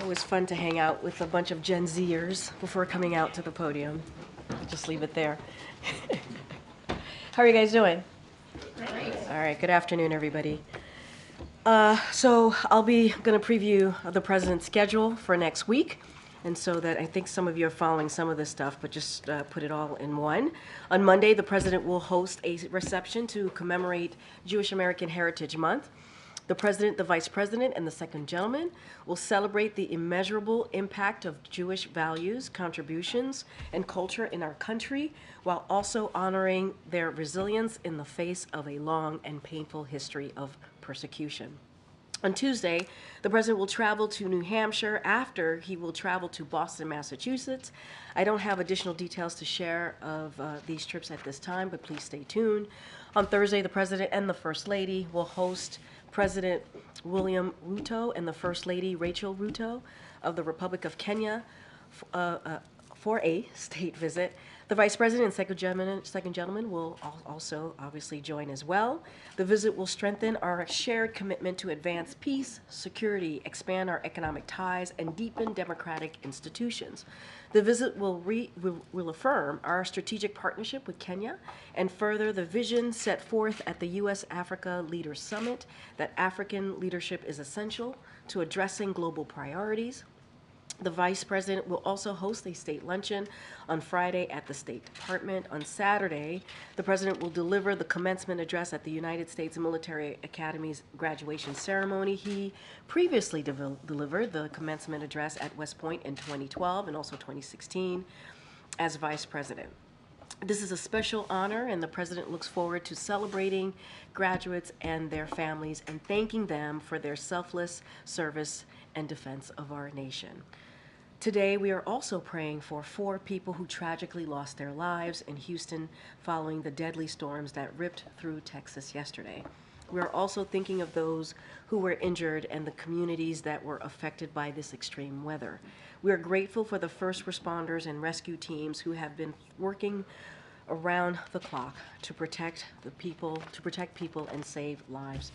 Always fun to hang out with a bunch of Gen Zers before coming out to the podium. Just leave it there. How are you guys doing? Great. All right, good afternoon, everybody. So I'll be going to preview the president's schedule for next week. And so that I think some of you are following some of this stuff, but just put it all in one. On Monday, the president will host a reception to commemorate Jewish American Heritage Month. The president, the vice president, and the second gentleman will celebrate the immeasurable impact of Jewish values, contributions, and culture in our country, while also honoring their resilience in the face of a long and painful history of persecution. On Tuesday, the president will travel to New Hampshire. After, he will travel to Boston, Massachusetts. I don't have additional details to share of these trips at this time, but please stay tuned. On Thursday, the president and the first lady will host President William Ruto and the First Lady Rachel Ruto of the Republic of Kenya for a state visit. The Vice President and second gentleman will also obviously join as well. The visit will strengthen our shared commitment to advance peace, security, expand our economic ties, and deepen democratic institutions. The visit will affirm our strategic partnership with Kenya and further the vision set forth at the U.S.-Africa Leaders Summit that African leadership is essential to addressing global priorities. The Vice President will also host a state luncheon on Friday at the State Department. On Saturday, the President will deliver the commencement address at the United States Military Academy's graduation ceremony. He previously delivered the commencement address at West Point in 2012 and also 2016 as Vice President. This is a special honor, and the President looks forward to celebrating graduates and their families and thanking them for their selfless service and defense of our nation. Today, we are also praying for 4 people who tragically lost their lives in Houston following the deadly storms that ripped through Texas yesterday. We are also thinking of those who were injured and the communities that were affected by this extreme weather. We are grateful for the first responders and rescue teams who have been working around the clock to protect people and save lives.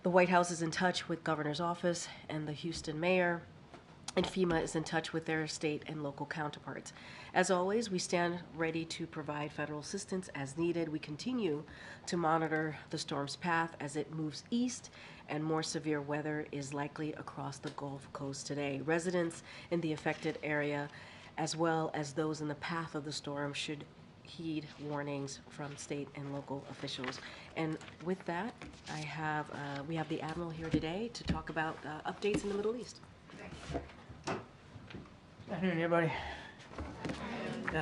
The White House is in touch with Governor's office and the Houston mayor, and FEMA is in touch with their state and local counterparts. As always, we stand ready to provide federal assistance as needed. We continue to monitor the storm's path as it moves east, and more severe weather is likely across the Gulf Coast today. Residents in the affected area, as well as those in the path of the storm, should heed warnings from state and local officials. And with that, we have the Admiral here today to talk about updates in the Middle East. Good afternoon, everybody.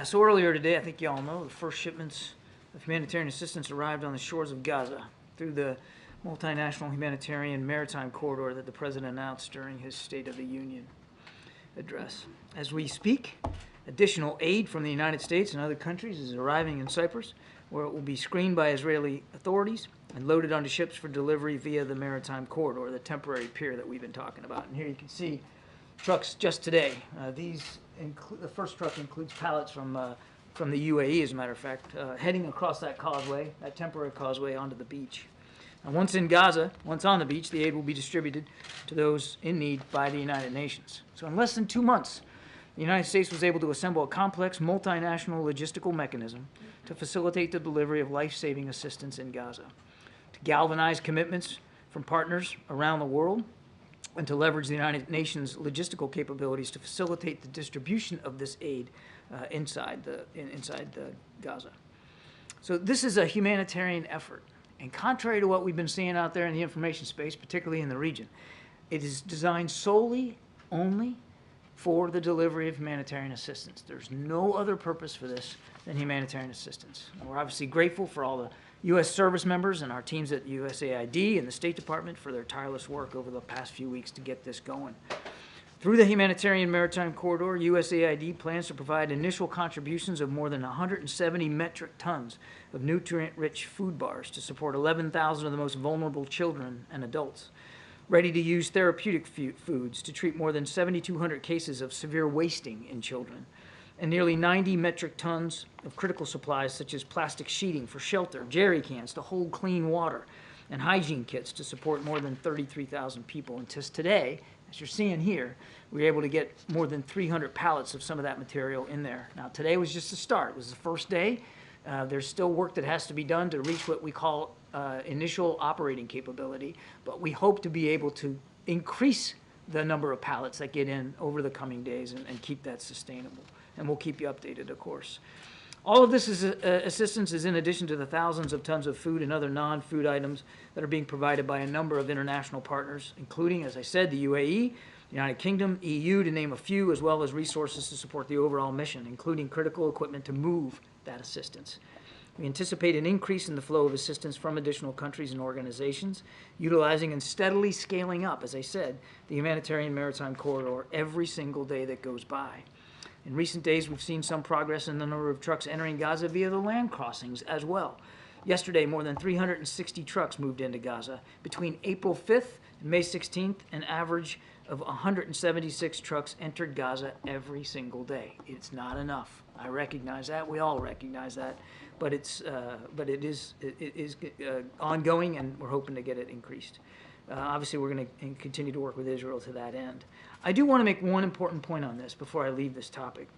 So earlier today, I think you all know, the first shipments of humanitarian assistance arrived on the shores of Gaza through the multinational humanitarian maritime corridor that the President announced during his State of the Union address. As we speak, additional aid from the United States and other countries is arriving in Cyprus, where it will be screened by Israeli authorities and loaded onto ships for delivery via the maritime corridor, the temporary pier that we've been talking about. And here you can see trucks just today. The first truck includes pallets from the UAE, as a matter of fact, heading across that causeway, that temporary causeway, onto the beach. Now, once in Gaza, once on the beach, the aid will be distributed to those in need by the United Nations. So in less than 2 months, the United States was able to assemble a complex multinational logistical mechanism to facilitate the delivery of life-saving assistance in Gaza, to galvanize commitments from partners around the world, and to leverage the United Nations logistical capabilities to facilitate the distribution of this aid inside Gaza. So this is a humanitarian effort, and contrary to what we've been seeing out there in the information space, particularly in the region, it is designed solely only for the delivery of humanitarian assistance. There's no other purpose for this than humanitarian assistance. And we're obviously grateful for all the U.S. service members and our teams at USAID and the State Department for their tireless work over the past few weeks to get this going. Through the humanitarian maritime corridor, USAID plans to provide initial contributions of more than 170 metric tons of nutrient-rich food bars to support 11,000 of the most vulnerable children and adults, ready-to-use therapeutic foods to treat more than 7,200 cases of severe wasting in children, and nearly 90 metric tons of critical supplies such as plastic sheeting for shelter, jerry cans to hold clean water, and hygiene kits to support more than 33,000 people. And just today, as you're seeing here, we were able to get more than 300 pallets of some of that material in there. Now, today was just the start. It was the first day. There's still work that has to be done to reach what we call initial operating capability, but we hope to be able to increase the number of pallets that get in over the coming days and keep that sustainable. And we'll keep you updated, of course. All of this assistance is in addition to the thousands of tons of food and other non-food items that are being provided by a number of international partners, including, as I said, the UAE, United Kingdom, EU, to name a few, as well as resources to support the overall mission, including critical equipment to move that assistance. We anticipate an increase in the flow of assistance from additional countries and organizations, utilizing and steadily scaling up, as I said, the humanitarian maritime corridor every single day that goes by. In recent days, we've seen some progress in the number of trucks entering Gaza via the land crossings as well. Yesterday, more than 360 trucks moved into Gaza. Between April 5th and May 16th, an average of 176 trucks entered Gaza every single day. It's not enough. I recognize that. We all recognize that. But it is ongoing, and we're hoping to get it increased. Obviously, we're going to continue to work with Israel to that end. I do want to make one important point on this before I leave this topic.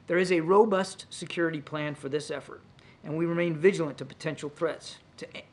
There is a robust security plan for this effort, and we remain vigilant to potential threats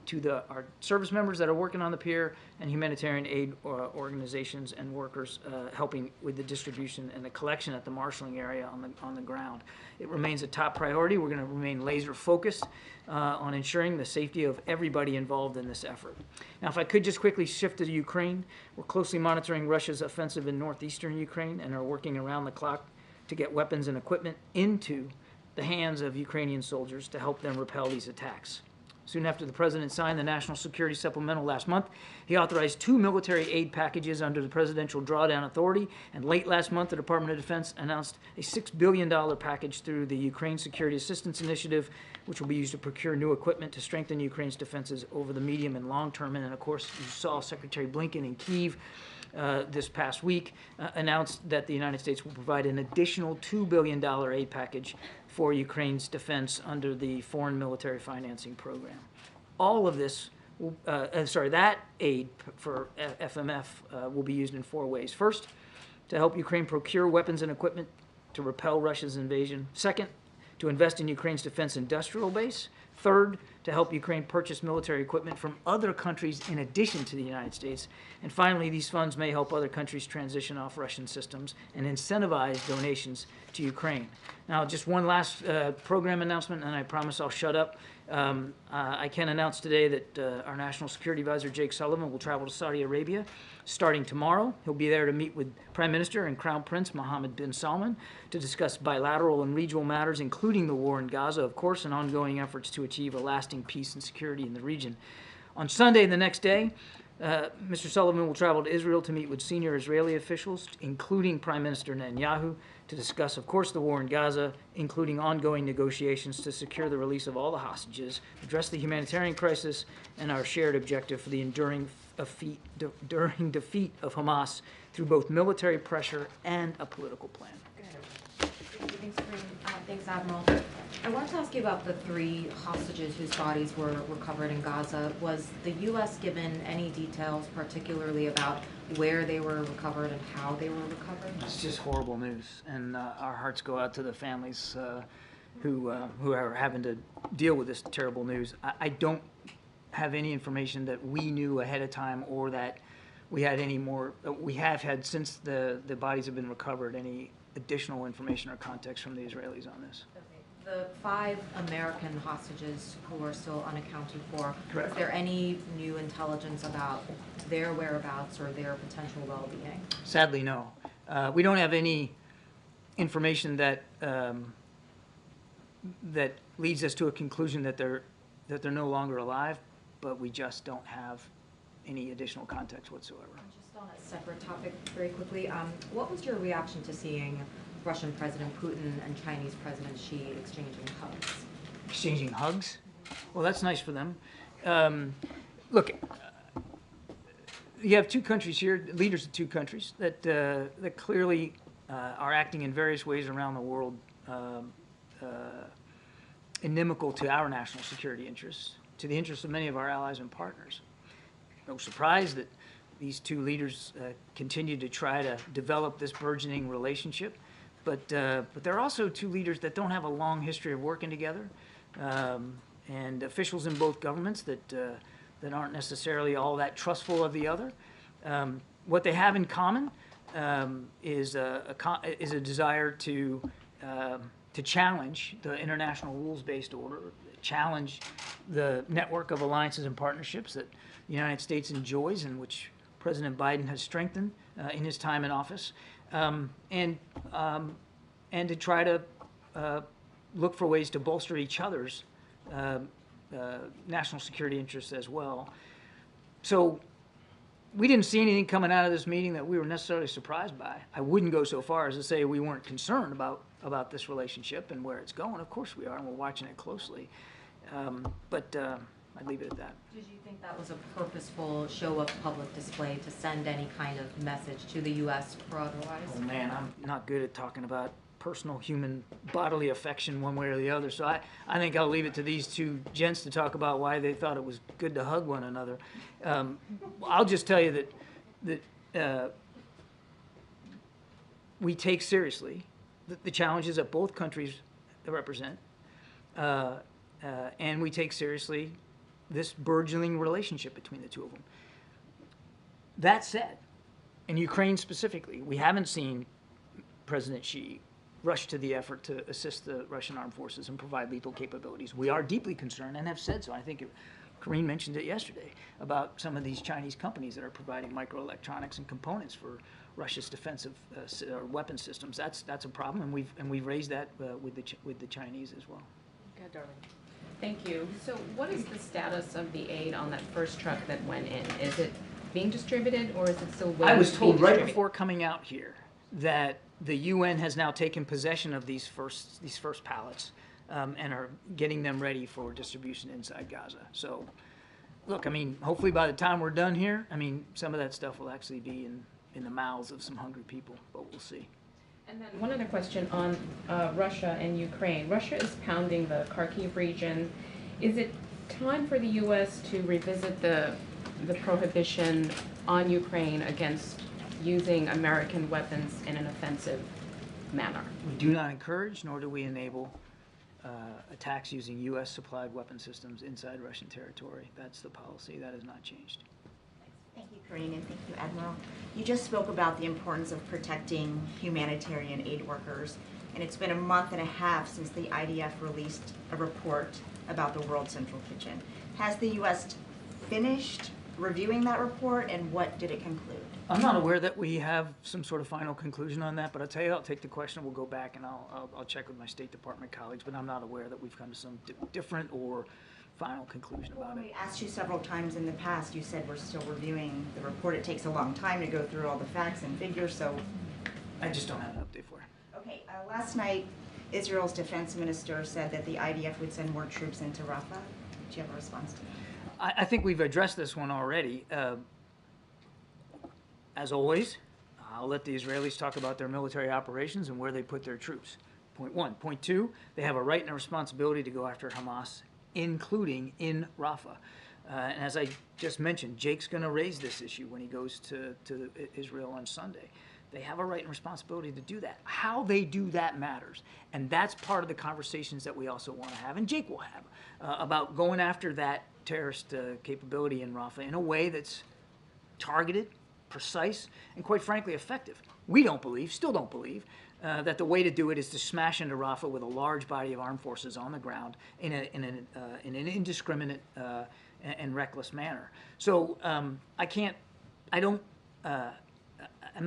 to our service members that are working on the pier and humanitarian aid organizations and workers helping with the distribution and the collection at the marshaling area on the ground. It remains a top priority. We're going to remain laser focused on ensuring the safety of everybody involved in this effort. Now, if I could just quickly shift to Ukraine, we're closely monitoring Russia's offensive in northeastern Ukraine and are working around the clock to get weapons and equipment into the hands of Ukrainian soldiers to help them repel these attacks. Soon after the president signed the National Security Supplemental last month, he authorized 2 military aid packages under the Presidential Drawdown Authority, and late last month, the Department of Defense announced a $6 billion package through the Ukraine Security Assistance Initiative, which will be used to procure new equipment to strengthen Ukraine's defenses over the medium and long term. And, of course, you saw Secretary Blinken in Kyiv this past week announced that the United States will provide an additional $2 billion aid package for Ukraine's defense under the Foreign Military Financing Program. All of this, that aid for FMF will be used in 4 ways. First, to help Ukraine procure weapons and equipment to repel Russia's invasion. Second, to invest in Ukraine's defense industrial base. Third, to help Ukraine purchase military equipment from other countries in addition to the United States. And finally, these funds may help other countries transition off Russian systems and incentivize donations to Ukraine. Now, just one last program announcement, and I promise I'll shut up. I can announce today that our National Security Advisor, Jake Sullivan, will travel to Saudi Arabia starting tomorrow. He'll be there to meet with Prime Minister and Crown Prince Mohammed bin Salman to discuss bilateral and regional matters, including the war in Gaza, of course, and ongoing efforts to achieve a lasting peace and security in the region. On Sunday, the next day, Mr. Sullivan will travel to Israel to meet with senior Israeli officials, including Prime Minister Netanyahu, to discuss, of course, the war in Gaza, including ongoing negotiations to secure the release of all the hostages, address the humanitarian crisis, and our shared objective for the enduring defeat of Hamas through both military pressure and a political plan. Thanks, Karine. Thanks, Admiral. I wanted to ask you about the 3 hostages whose bodies were recovered in Gaza. Was the U.S. given any details, particularly about where they were recovered and how they were recovered? It's just horrible news, and our hearts go out to the families who are having to deal with this terrible news. I don't have any information that we knew ahead of time or that we had any more. We have had, since the bodies have been recovered, any additional information or context from the Israelis on this. The 5 American hostages who are still unaccounted for, Correct. Is there any new intelligence about their whereabouts or their potential well-being? Sadly, no. We don't have any information that that leads us to a conclusion that they're no longer alive, but we just don't have any additional context whatsoever. Just on a separate topic, very quickly, what was your reaction to seeing Russian President Putin and Chinese President Xi exchanging hugs? Exchanging hugs? Well, that's nice for them. Look, you have 2 countries here, leaders of 2 countries, that clearly are acting in various ways around the world inimical to our national security interests, to the interests of many of our allies and partners. no surprise that these two leaders continue to try to develop this burgeoning relationship. But they're also two leaders that don't have a long history of working together, and officials in both governments that aren't necessarily all that trustful of the other. What they have in common is a desire to challenge the international rules-based order, challenge the network of alliances and partnerships that the United States enjoys and which President Biden has strengthened in his time in office, and to try to look for ways to bolster each other's national security interests as well. So we didn't see anything coming out of this meeting that we were necessarily surprised by. I wouldn't go so far as to say we weren't concerned about this relationship and where it's going. Of course we are, and we're watching it closely. But I'd leave it at that. Did you think that was a purposeful show of public display to send any kind of message to the U.S. or otherwise? Oh man, I'm not good at talking about personal human bodily affection one way or the other, so I think I'll leave it to these two gents to talk about why they thought it was good to hug one another. I'll just tell you that we take seriously the challenges that both countries represent, and we take seriously this burgeoning relationship between the two of them. That said, in Ukraine specifically, we haven't seen President Xi rush to the effort to assist the Russian armed forces and provide lethal capabilities. We are deeply concerned and have said so. I think Karine mentioned it yesterday about some of these Chinese companies that are providing microelectronics and components for Russia's defensive weapon systems. That's a problem, and we've raised that with the Chinese as well. Good, darling. Thank you. So what is the status of the aid on that first truck that went in? Is it being distributed, or is it still waiting? I was to be told right distributed? before coming out here that the UN has now taken possession of these first pallets and are getting them ready for distribution inside Gaza. So, look, I mean, hopefully by the time we're done here, I mean, some of that stuff will actually be in the mouths of some hungry people, but we'll see. And then one other question on Russia and Ukraine. Russia is pounding the Kharkiv region. Is it time for the U.S. to revisit the prohibition on Ukraine against using American weapons in an offensive manner? We do not encourage, nor do we enable attacks using U.S. supplied weapon systems inside Russian territory. That's the policy. That has not changed. Thank you, Karine, and thank you, Admiral. You just spoke about the importance of protecting humanitarian aid workers, and it's been a month and a half since the IDF released a report about the World Central Kitchen. Has the U.S. finished reviewing that report, and what did it conclude? I'm not aware that we have some sort of final conclusion on that, but I'll tell you, I'll take the question, we'll go back and I'll check with my State Department colleagues, but I'm not aware that we've come to some different or final conclusion about Well, it. we asked you several times in the past, you said we're still reviewing the report. It takes a long time to go through all the facts and figures, so. I just don't have an update for you. Okay, last night, Israel's defense minister said that the IDF would send more troops into Rafah. Do you have a response to that? I think we've addressed this one already. As always, I'll let the Israelis talk about their military operations and where they put their troops. Point one. Point two, they have a right and a responsibility to go after Hamas, including in Rafah. And as I just mentioned, Jake's going to raise this issue when he goes to Israel on Sunday. They have a right and responsibility to do that. How they do that matters. And that's part of the conversations that we also want to have, and Jake will have, about going after that terrorist capability in Rafah in a way that's targeted, precise, and quite frankly effective. We don't believe, still don't believe, that the way to do it is to smash into Rafah with a large body of armed forces on the ground in an indiscriminate and reckless manner. So I'm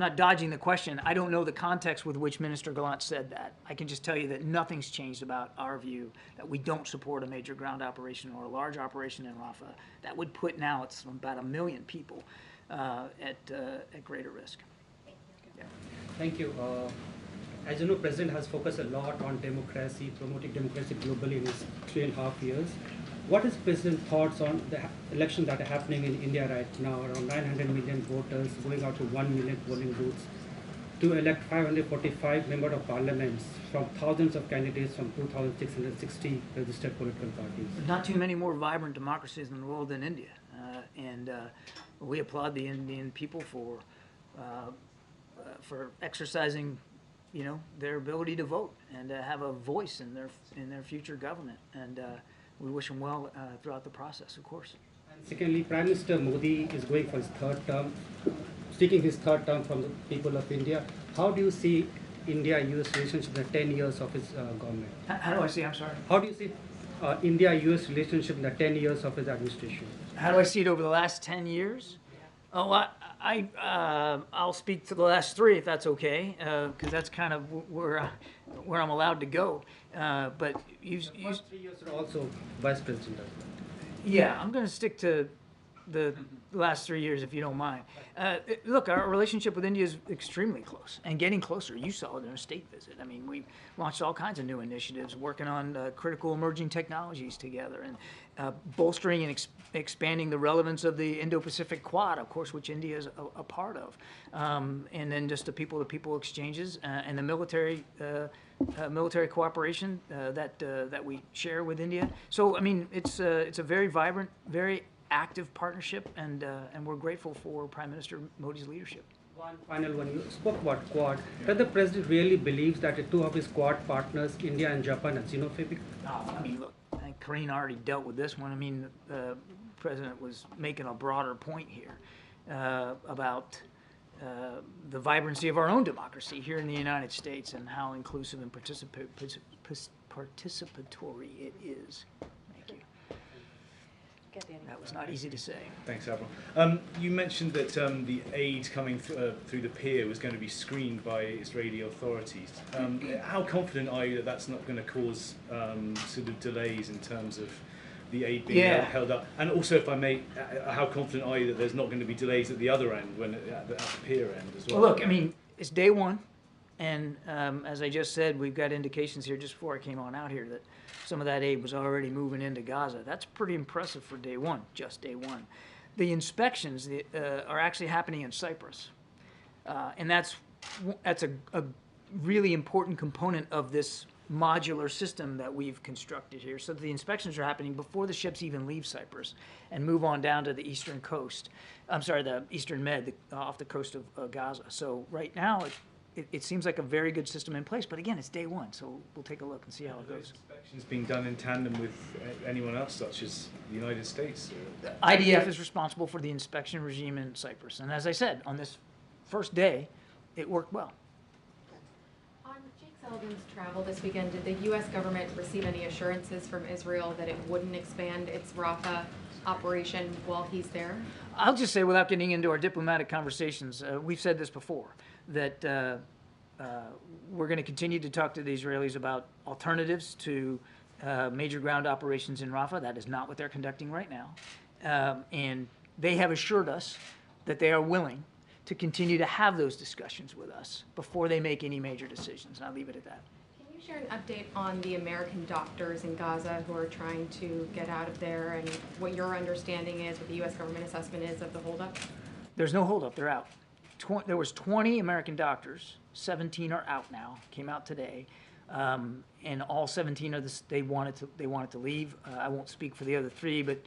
not dodging the question. I don't know the context with which Minister Gallant said that. I can just tell you that nothing's changed about our view that we don't support a major ground operation or a large operation in Rafah. That would put now it's about 1 million people at greater risk. Yeah. Thank you. As you know, President has focused a lot on democracy, promoting democracy globally in his 3.5 years. What is President's thoughts on the elections that are happening in India right now? Around 900 million voters going out to 1 million polling booths to elect 545 members of parliaments from thousands of candidates from 2,660 registered political parties. Not too many more vibrant democracies in the world than India. And we applaud the Indian people for exercising, you know, their ability to vote and to have a voice in their future government. And we wish them well throughout the process, of course. And secondly, Prime Minister Modi is going for his third term, seeking his third term from the people of India. How do you see India-US relationship in the 10 years of his government? How do I see? I'm sorry. How do you see India-US relationship in the 10 years of his administration? How do I see it over the last 10 years? Oh, I'll speak to the last 3 if that's okay, because that's kind of where I'm allowed to go. But you First 3 years are also vice president. yeah, I'm going to stick to the last 3 years if you don't mind. Look, our relationship with India is extremely close and getting closer. You saw it in a state visit. I mean, we launched all kinds of new initiatives, working on critical emerging technologies together, and bolstering and expanding the relevance of the Indo-Pacific Quad, of course, which India is a part of, and then just the people-to-people exchanges and the military cooperation that we share with India. So, I mean, it's a very vibrant, very active partnership, and we're grateful for Prime Minister Modi's leadership. One final one, you spoke about Quad. Does the president really believes that the 2 of his Quad partners, India and Japan, are xenophobic? I mean, look, I think Karine already dealt with this one. I mean, the president was making a broader point here about the vibrancy of our own democracy here in the United States and how inclusive and participatory it is. Thank you. That was not easy to say. Thanks, Admiral. You mentioned that the aid coming through the pier was going to be screened by Israeli authorities. How confident are you that that's not going to cause sort of delays in terms of the aid being held up? And also, if I may, how confident are you that there's not going to be delays at the other end, at the pier end as well? Well, look, I mean, it's day one, and as I just said, we've got indications here just before I came on out here that some of that aid was already moving into Gaza. That's pretty impressive for day one, just day one. The inspections are actually happening in Cyprus, and that's a really important component of this modular system that we've constructed here. So the inspections are happening before the ships even leave Cyprus and move on down to the eastern coast. I'm sorry, the eastern med, off the coast of Gaza. So right now, it seems like a very good system in place, but again, it's day one, so we'll take a look and see how it goes. Inspections being done in tandem with anyone else, such as the United States? IDF is responsible for the inspection regime in Cyprus, and as I said, on this first day, it worked well. On Jake Sullivan's travel this weekend, did the U.S. government receive any assurances from Israel that it wouldn't expand its Rafah operation while he's there? I'll just say, without getting into our diplomatic conversations, we've said this before, that we're going to continue to talk to the Israelis about alternatives to major ground operations in Rafah. That is not what they're conducting right now. And they have assured us that they are willing to continue to have those discussions with us before they make any major decisions. And I'll leave it at that. Can you share an update on the American doctors in Gaza who are trying to get out of there, and what your understanding is, what the U.S. government assessment is of the holdup? There's no holdup. They're out. There was 20 American doctors. 17 are out now. Came out today, and all 17 of this they wanted to leave. I won't speak for the other 3, but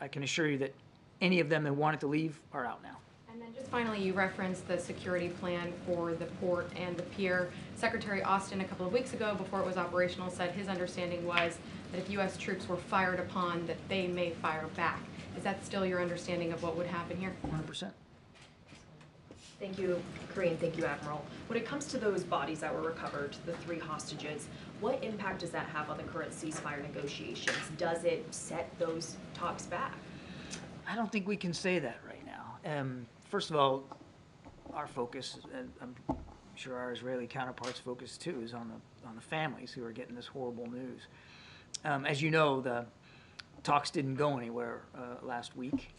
I can assure you that any of them that wanted to leave are out now. And then just finally, you referenced the security plan for the port and the pier. Secretary Austin, a couple of weeks ago, before it was operational, said his understanding was that if U.S. troops were fired upon, that they may fire back. Is that still your understanding of what would happen here? 100%. Thank you, Karine. Thank you, Admiral. When it comes to those bodies that were recovered, the 3 hostages, what impact does that have on the current ceasefire negotiations? Does it set those talks back? I don't think we can say that right now. First of all, our focus, and I'm sure our Israeli counterparts' focus too, is on the families who are getting this horrible news. As you know, the talks didn't go anywhere last week.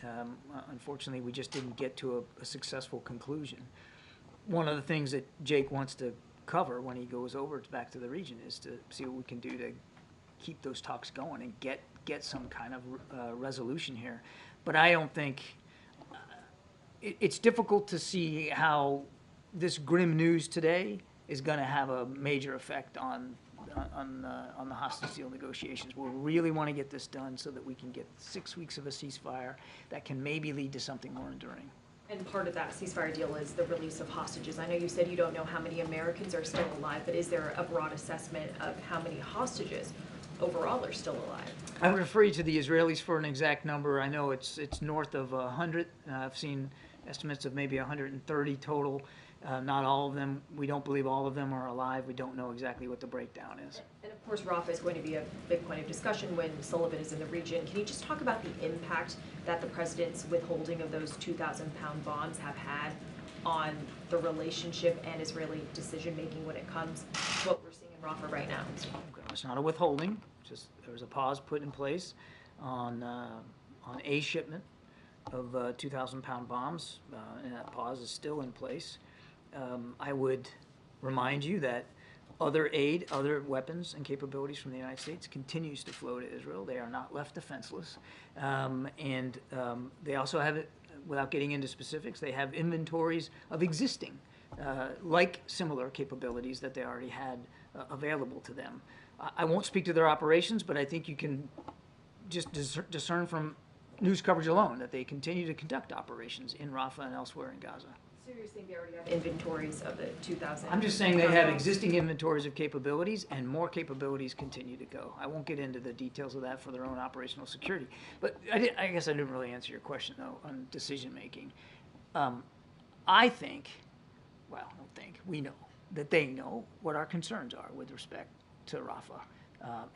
Unfortunately, we just didn't get to a successful conclusion. One of the things that Jake wants to cover when he goes over back to the region is to see what we can do to keep those talks going and get some kind of resolution here. But I don't think it's difficult to see how this grim news today is going to have a major effect on on the hostage deal negotiations. We really want to get this done so that we can get 6 weeks of a ceasefire that can maybe lead to something more enduring. And part of that ceasefire deal is the release of hostages. I know you said you don't know how many Americans are still alive, but is there a broad assessment of how many hostages overall are still alive? I would refer you to the Israelis for an exact number. I know it's north of 100. I've seen estimates of maybe 130 total. Not all of them, we don't believe all of them are alive. We don't know exactly what the breakdown is. And of course, Rafah is going to be a big point of discussion when Sullivan is in the region. Can you just talk about the impact that the president's withholding of those 2,000-pound bombs have had on the relationship and Israeli decision-making when it comes to what we're seeing in Rafah right now? It's not a withholding, just there was a pause put in place on a shipment of 2,000-pound bombs, and that pause is still in place. I would remind you that other aid, other weapons and capabilities from the United States continues to flow to Israel. They are not left defenseless. And they also have, without getting into specifics, they have inventories of existing, like similar capabilities that they already had available to them. I won't speak to their operations, but I think you can just discern from news coverage alone that they continue to conduct operations in Rafah and elsewhere in Gaza. So you're saying they already have inventories of the 2,000? I'm just saying they have existing inventories of capabilities, and more capabilities continue to go. I won't get into the details of that for their own operational security. But I guess I didn't really answer your question, though, on decision-making. I think, well, I don't think, we know that they know what our concerns are with respect to Rafah.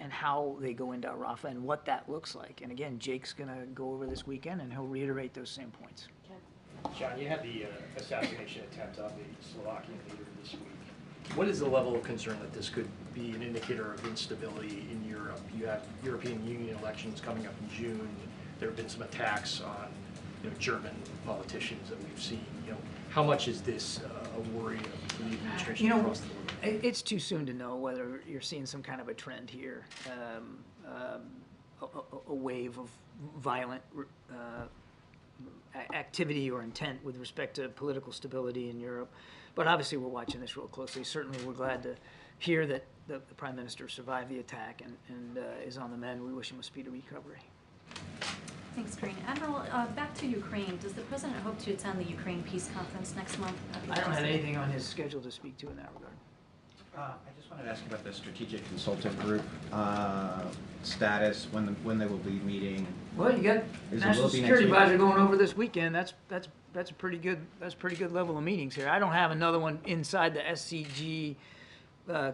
And how they go into Rafah and what that looks like. And again, Jake's going to go over this weekend and he'll reiterate those same points. John, you had the assassination attempt on the Slovakian leader this week. What is the level of concern that this could be an indicator of instability in Europe? You have European Union elections coming up in June. There have been some attacks on German politicians that we've seen. How much is this a worry of the administration across the world? It's too soon to know whether you're seeing some kind of a trend here, a wave of violent activity or intent with respect to political stability in Europe. But obviously we're watching this real closely. Certainly we're glad to hear that the Prime Minister survived the attack and is on the mend. We wish him a speedy recovery. Thanks, Karine. Admiral, back to Ukraine. Does the President hope to attend the Ukraine Peace Conference next month? I don't have anything on his schedule to speak to in that regard. I just wanted to ask about the strategic consultant group status, when they will be meeting. Well, you got National Security Advisor going over this weekend. That's a pretty good level of meetings here. I don't have another one inside the SCG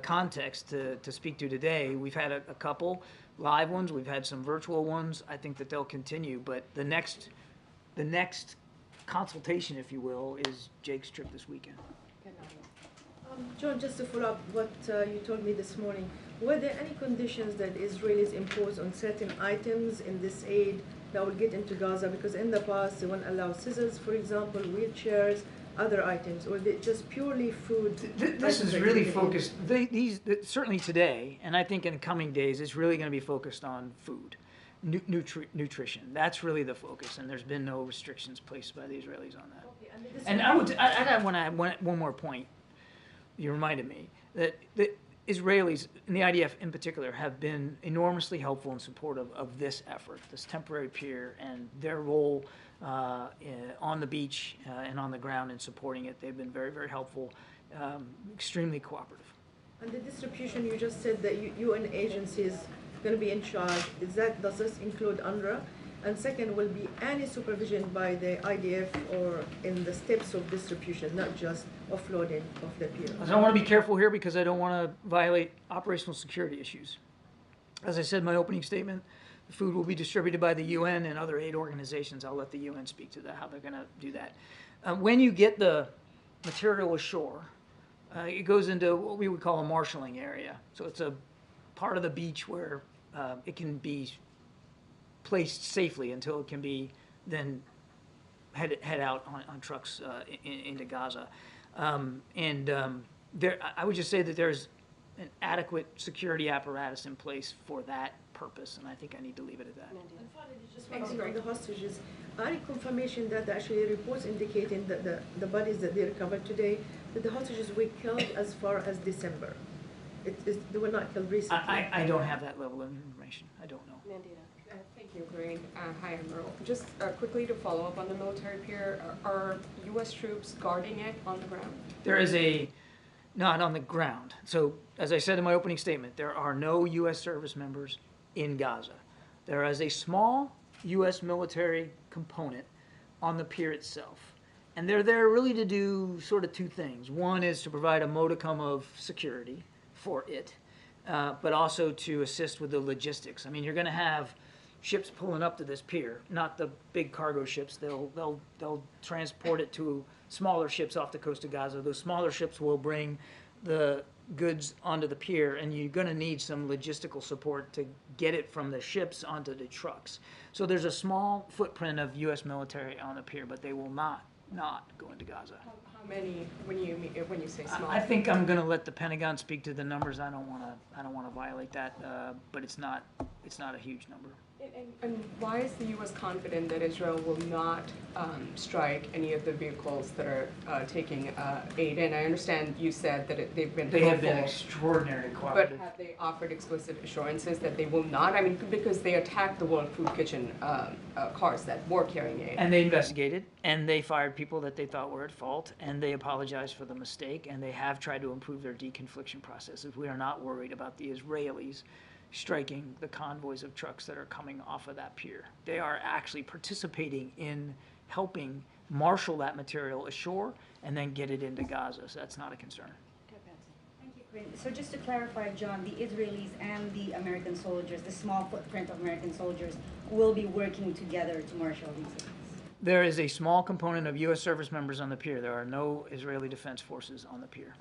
context to speak to today. We've had a couple live ones. We've had some virtual ones. I think that they'll continue. But the next consultation, if you will, is Jake's trip this weekend. John, just to follow up what you told me this morning, were there any conditions that Israelis imposed on certain items in this aid that will get into Gaza? Because in the past, they won't allow scissors, for example, wheelchairs, other items, or they just purely food? This is really focused, certainly today, and I think in coming days, it's really going to be focused on food, nutrition. That's really the focus, and there's been no restrictions placed by the Israelis on that. Okay, and I want to add one more point. You reminded me that the Israelis, and the IDF in particular, have been enormously helpful and supportive of this effort, this temporary pier, and their role on the beach and on the ground in supporting it. They've been very, very helpful, extremely cooperative. And the distribution, you just said that UN agencies going to be in charge. Does this include UNRWA? And second, will be any supervision by the IDF or in the steps of distribution, not just offloading of the pier? I want to be careful here because I don't want to violate operational security issues. As I said in my opening statement, the food will be distributed by the UN and other aid organizations. I'll let the UN speak to that, how they're going to do that. When you get the material ashore, it goes into what we would call a marshalling area. So it's a part of the beach where it can be placed safely until it can be then head out on trucks into Gaza. I would just say that there's an adequate security apparatus in place for that purpose, and I think I need to leave it at that. And finally, just one thing on the hostages. Any confirmation that actually reports indicating that the bodies that they recovered today, that the hostages were killed as far as December? they were not killed recently? I don't have that level of information. I don't know. Thank you, Karine. Hi, Admiral. Just quickly to follow up on the military pier, are U.S. troops guarding it on the ground? There is not on the ground. So, as I said in my opening statement, there are no U.S. service members in Gaza. There is a small U.S. military component on the pier itself. And they're there really to do sort of two things. One is to provide a modicum of security for it, but also to assist with the logistics. I mean, you're going to have ships pulling up to this pier, not the big cargo ships. They'll transport it to smaller ships off the coast of Gaza. Those smaller ships will bring the goods onto the pier, and you're going to need some logistical support to get it from the ships onto the trucks. So there's a small footprint of U.S. military on the pier, but they will not go into Gaza. How many, when you say small? I think I'm going to let the Pentagon speak to the numbers. I don't want to violate that, but it's not a huge number. And why is the U.S. confident that Israel will not strike any of the vehicles that are taking aid in? I understand you said that they've been They have been hopeful, extraordinarily but cooperative. have they offered explicit assurances that they will not? I mean, because they attacked the World Food Kitchen cars that were carrying aid. And they investigated, and they fired people that they thought were at fault, and they apologized for the mistake, and they have tried to improve their deconfliction processes. We are not worried about the Israelis striking the convoys of trucks that are coming off of that pier. They are actually participating in helping marshal that material ashore and then get it into Gaza, so that's not a concern. Thank you, Karine. So just to clarify, John, the Israelis and the American soldiers, the small footprint of American soldiers, will be working together to marshal these things? There is a small component of U.S. service members on the pier. There are no Israeli Defense Forces on the pier.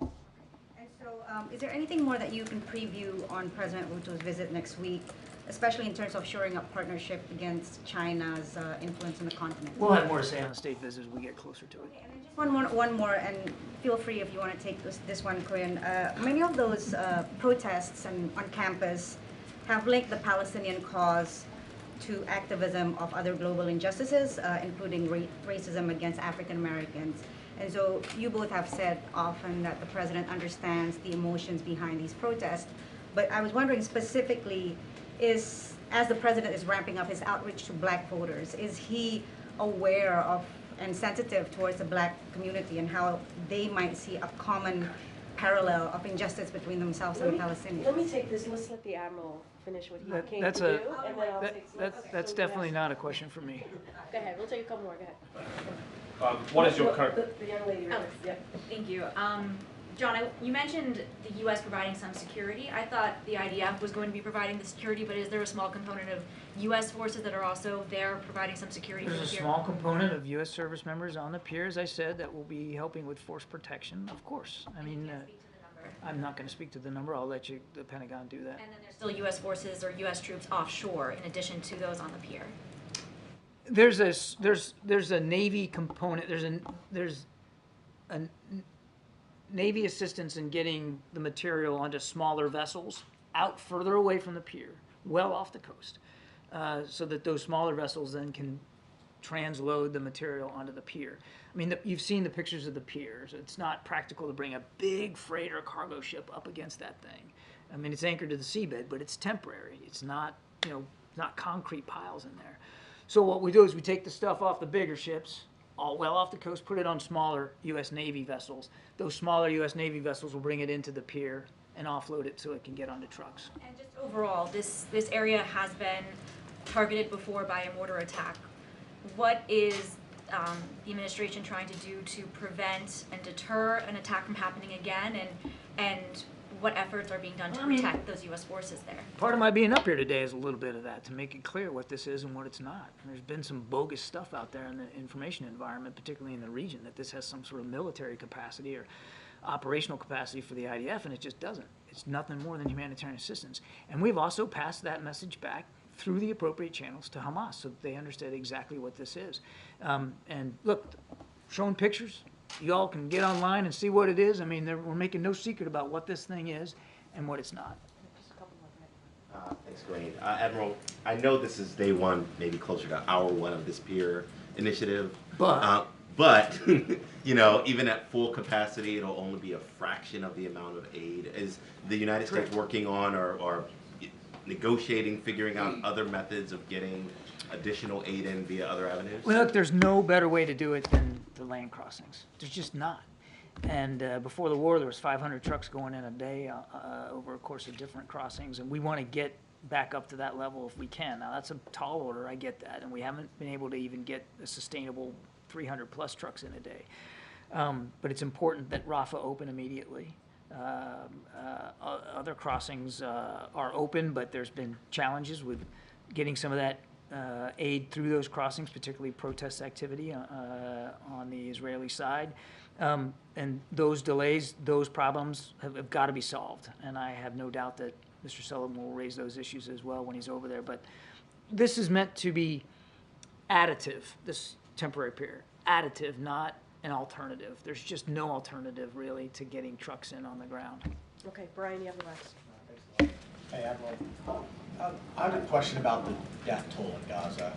So is there anything more that you can preview on President Ruto's visit next week, especially in terms of shoring up partnership against China's influence in the continent? We'll have more to say on the state visit as we get closer to it. Okay, and then just one more, and feel free if you want to take this one, Corinne. Many of those protests on campus have linked the Palestinian cause to activism of other global injustices, including racism against African Americans. And so you both have said often that the president understands the emotions behind these protests, but I was wondering specifically, as the president is ramping up his outreach to black voters, is he aware of and sensitive towards the black community and how they might see a common parallel of injustice between themselves and Palestinians? Let me take this. Let's let the Admiral finish what he came That's to do, and then I'll take some. that's definitely not a question for me. Go ahead. We'll take a couple more. Go ahead. What is your current? The young lady. Oh, Yep. Thank you. John, you mentioned the U.S. providing some security. I thought the IDF was going to be providing the security, but is there a small component of U.S. forces that are also there providing some security? There's a small component of U.S. service members on the pier, as I said, that will be helping with force protection, of course. I mean, I'm not going to speak to the number. I'll let the Pentagon do that. And then there's still U.S. forces or U.S. troops offshore in addition to those on the pier. There's a Navy component. There's a Navy assistance in getting the material onto smaller vessels out further away from the pier, well off the coast, so that those smaller vessels then can transload the material onto the pier. I mean, you've seen the pictures of the piers. It's not practical to bring a big freighter cargo ship up against that thing. I mean, it's anchored to the seabed, but it's temporary. It's not, not concrete piles in there. So what we do is we take the stuff off the bigger ships, all well off the coast, put it on smaller U.S. Navy vessels. Those smaller U.S. Navy vessels will bring it into the pier and offload it so it can get onto trucks. And just overall, this area has been targeted before by a mortar attack. What is the administration trying to do to prevent and deter an attack from happening again, and what efforts are being done to protect those U.S. forces there? Part of my being up here today is a little bit of that, to make it clear what this is and what it's not. And there's been some bogus stuff out there in the information environment, particularly in the region, that this has some sort of military capacity or operational capacity for the IDF, and it just doesn't. It's nothing more than humanitarian assistance. And we've also passed that message back through the appropriate channels to Hamas so that they understand exactly what this is. And look, showing pictures, you all can get online and see what it is. I mean, we're making no secret about what this thing is and what it's not. Thanks, Karine. Admiral, I know this is day one, maybe closer to hour one of this peer initiative. But But, you know, even at full capacity, it'll only be a fraction of the amount of aid. Is the United States working on or negotiating, figuring out other methods of getting additional aid in via other avenues? Well, look, there's no better way to do it than the land crossings. There's just not. And before the war, there was 500 trucks going in a day over a course of different crossings, and we want to get back up to that level if we can. Now, that's a tall order, I get that, and we haven't been able to even get a sustainable 300-plus trucks in a day. But it's important that Rafah open immediately. Other crossings are open, but there's been challenges with getting some of that aid through those crossings, particularly protest activity on the Israeli side. And those delays, those problems have got to be solved. And I have no doubt that Mr. Sullivan will raise those issues as well when he's over there. But this is meant to be additive, this temporary period. Additive, not an alternative. There's just no alternative, really, to getting trucks in on the ground. Okay, Brian, you have the last. Hey, Admiral. I have a question about the death toll in Gaza.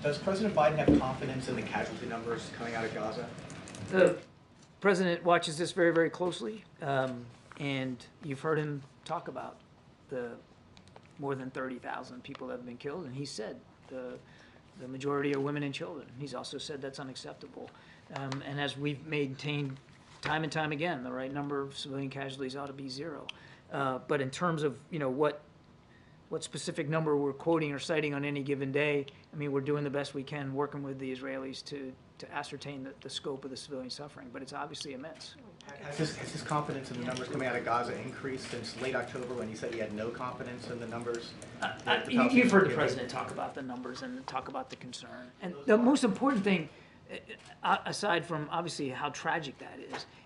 Does President Biden have confidence in the casualty numbers coming out of Gaza? The president watches this very, very closely, and you've heard him talk about the more than 30,000 people that have been killed, and he said the majority are women and children. He's also said that's unacceptable. And as we've maintained time and time again, the right number of civilian casualties ought to be 0. But in terms of, you know, what specific number we're quoting or citing on any given day, I mean, we're doing the best we can working with the Israelis to ascertain the scope of the civilian suffering, but it's obviously immense. Has his confidence in the numbers coming out of Gaza increased since late October when he said he had no confidence in the numbers? You've heard the president talk about the numbers and talk about the concern. And the most important thing, aside from obviously how tragic that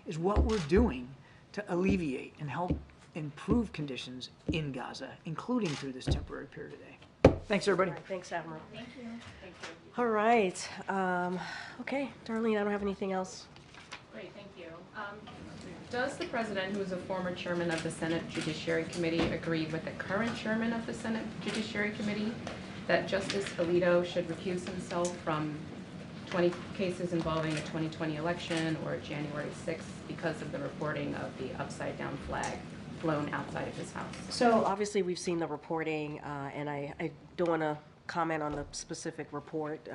is what we're doing to alleviate and help improve conditions in Gaza, including through this temporary period today. Thanks, everybody. All right, thanks, Admiral. Thank you. Thank you. All right. Okay, Darlene, I don't have anything else. Great, thank you. Does the president, who is a former chairman of the Senate Judiciary Committee, agree with the current chairman of the Senate Judiciary Committee that Justice Alito should recuse himself from 20 cases involving a 2020 election or January 6th because of the reporting of the upside-down flag flown outside of his house? So obviously we've seen the reporting, and I don't want to comment on the specific report,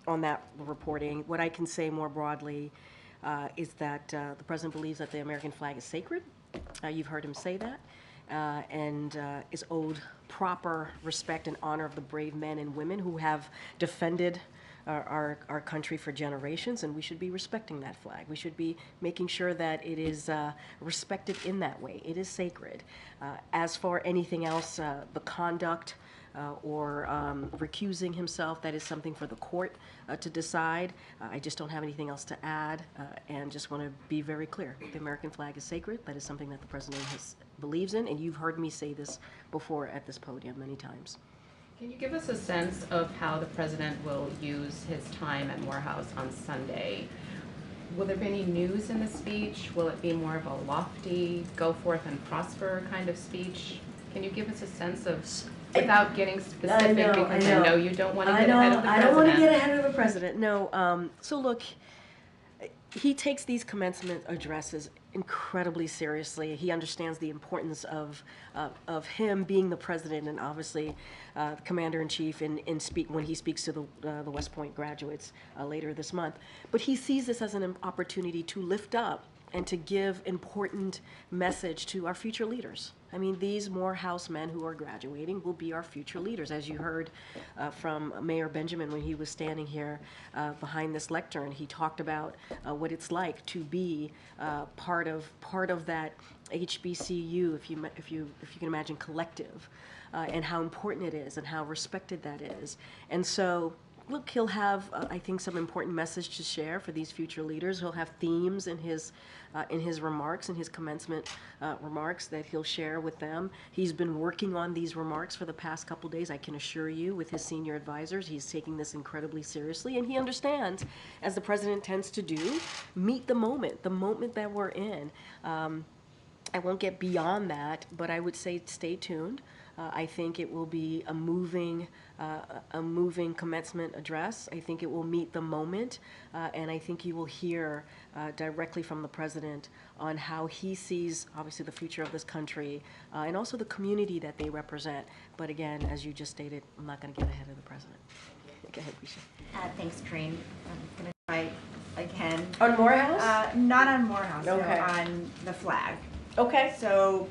on that reporting. What I can say more broadly is that the president believes that the American flag is sacred. You've heard him say that, and is owed proper respect and honor of the brave men and women who have defended our country for generations, and we should be respecting that flag. We should be making sure that it is respected in that way. It is sacred. As for anything else, the conduct or recusing himself, that is something for the court to decide. I just don't have anything else to add, and just want to be very clear. The American flag is sacred. That is something that the president believes in, and you've heard me say this before at this podium many times. Can you give us a sense of how the president will use his time at Morehouse on Sunday? Will there be any news in the speech? Will it be more of a lofty, go forth and prosper kind of speech? Can you give us a sense of, without getting specific, because I know you don't want to get ahead of the president. I don't want to get ahead of the president, no. So look, he takes these commencement addresses incredibly seriously. He understands the importance of him being the president, and obviously the commander-in-chief when he speaks to the West Point graduates later this month. But he sees this as an opportunity to lift up and to give important message to our future leaders. I mean, these Morehouse men who are graduating will be our future leaders. As you heard from Mayor Benjamin when he was standing here behind this lectern, he talked about what it's like to be part of that HBCU, if you can imagine, collective, and how important it is and how respected that is. And so, look, he'll have, I think, some important message to share for these future leaders. He'll have themes in his remarks, in his commencement remarks that he'll share with them. He's been working on these remarks for the past couple days, I can assure you, with his senior advisors. He's taking this incredibly seriously, and he understands, as the president tends to do, meet the moment that we're in. I won't get beyond that, but I would say stay tuned. I think it will be a moving commencement address. I think it will meet the moment, and I think you will hear directly from the president on how he sees, obviously, the future of this country and also the community that they represent. But again, as you just stated, I'm not going to get ahead of the president. Go ahead, Bisha. Thanks, Karine. I'm going to try again. On Morehouse? Not on Morehouse, Okay. no, on the flag. Okay. So,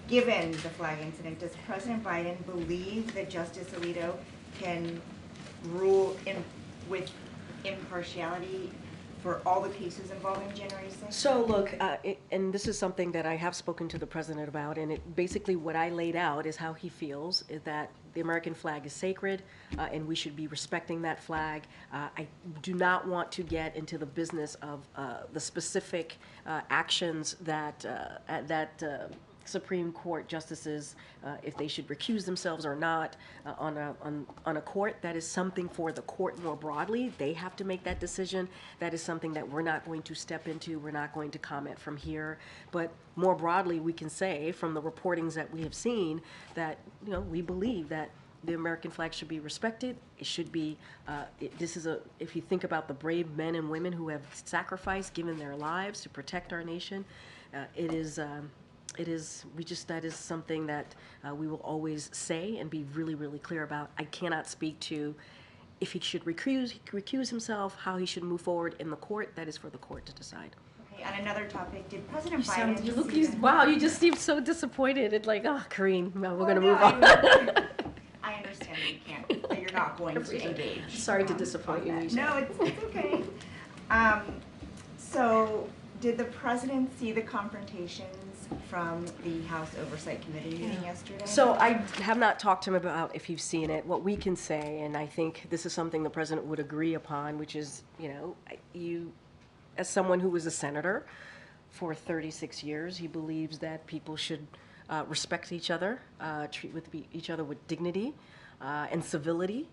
given the flag incident, does President Biden believe that Justice Alito can rule with impartiality for all the cases involving January 6th? So look, and this is something that I have spoken to the president about, and basically what I laid out is how he feels is that the American flag is sacred, and we should be respecting that flag. I do not want to get into the business of the specific actions that Supreme Court justices, if they should recuse themselves or not on a court. That is something for the court more broadly. They have to make that decision. That is something that we're not going to step into. We're not going to comment from here. But more broadly, we can say from the reportings that we have seen that, you know, we believe that the American flag should be respected. It should be, if you think about the brave men and women who have sacrificed, given their lives to protect our nation, that is something that we will always say and be really, really clear about. I cannot speak to if he should recuse himself, how he should move forward in the court. That is for the court to decide. Okay, on another topic, did President Biden... You just seem so disappointed. It's like, oh, Karine, we're going to move on. I understand that you can't, that you're not going to engage. Sorry to disappoint you. No, it's okay. So, did the president see the confrontations from the House Oversight Committee meeting yesterday? So I have not talked to him about if you've seen it. What we can say, and I think this is something the president would agree upon, which is, you know, you, as someone who was a senator for 36 years, he believes that people should respect each other, treat each other with dignity and civility.